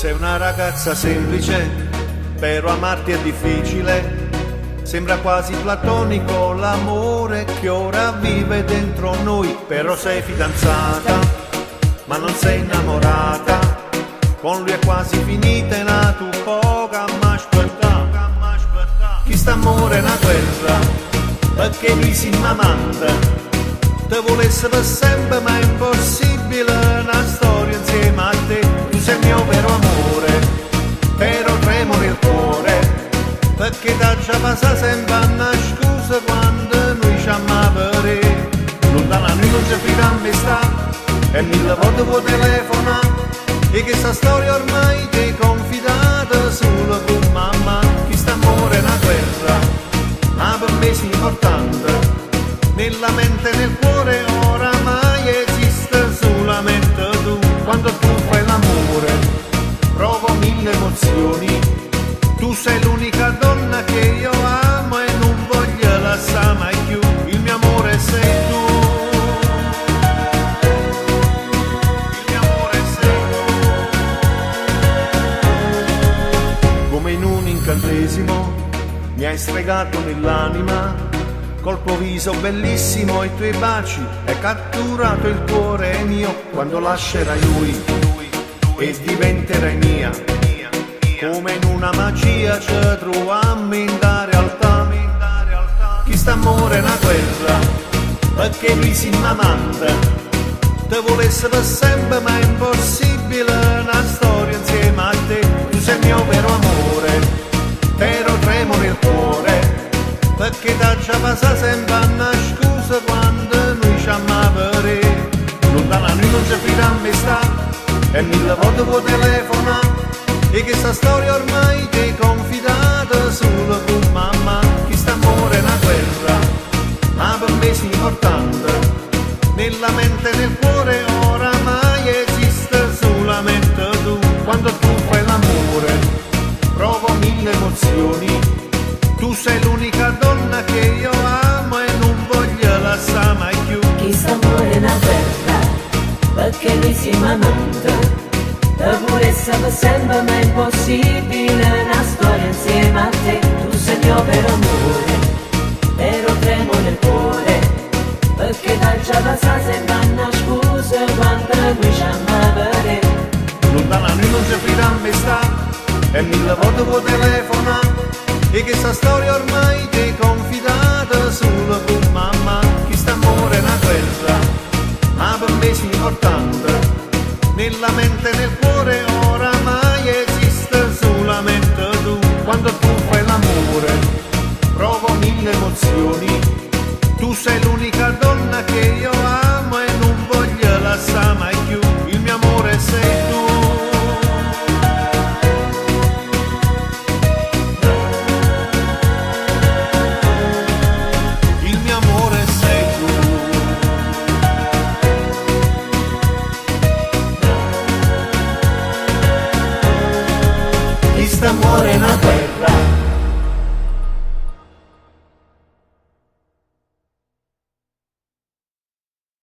Sei una ragazza semplice, però amarti è difficile. Sembra quasi platonico l'amore che ora vive dentro noi. Però sei fidanzata, ma non sei innamorata. Con lui è quasi finita e na tu poca m'aspettà. Chi sta amore è una guerra, perché lui si m'amante. Te volesse per sempre ma è impossibile una storia insieme a te. Tu sei il mio vero amore, però tremo nel cuore, perché da già passa sempre una scusa quando noi ci amavamo. Lontana noi non ci fidiamo e sta, e mille volte può telefonare, e che sta storia ormai ti è confidata solo con mamma. Chi sta amore è una guerra, ma per me è importante. Nella mente e nel cuore oramai esiste solamente tu. Quando tu fai l'amore provo mille emozioni. Tu sei l'unica donna che io amo e non voglio lasciare mai più. Il mio amore sei tu. Il mio amore sei tu. Come in un incantesimo mi hai stregato nell'anima. Col tuo viso bellissimo e i tuoi baci hai catturato il cuore mio. Quando lascerai lui e diventerai mia, come in una magia ci troviamo in la realtà. Chi sta amore è una guerra, perché lui si m'amante. Te volesse per sempre ma è impossibile una storia insieme a te. Tu sei il mio vero amore, però tremo nel cuore, perché da già passa sempre una scusa quando noi ci amavamo. Lontana noi non ci fidiamo e sta, e mille volte può telefonare, e che sta storia ormai ti è confidata solo con mamma. Chi sta amore è una guerra, ma per me è importante. Nella mente e nel cuore oramai esiste solamente tu. Quando tu fai l'amore provo mille emozioni. Tu sei l'unica donna che io amo e non voglio lasciare mai più. Chi sta amore è una guerra, perché lui si m'amante. Te vorresti per sempre ma è impossibile una storia insieme a te. Tu sei il mio vero amore, però tremo nel cuore, perché da già passa sempre una scusa quando noi ci amavamo. Lontana noi non ci fidiamo e sta, e mille volte può telefonare, e che sta storia ormai ti è confidata solo con mamma. Chi sta amore è una guerra, ma per me è importante. Nella mente e nel cuore oramai esiste solamente tu. Quando tu fai l'amore provo mille emozioni. Tu sei l'unica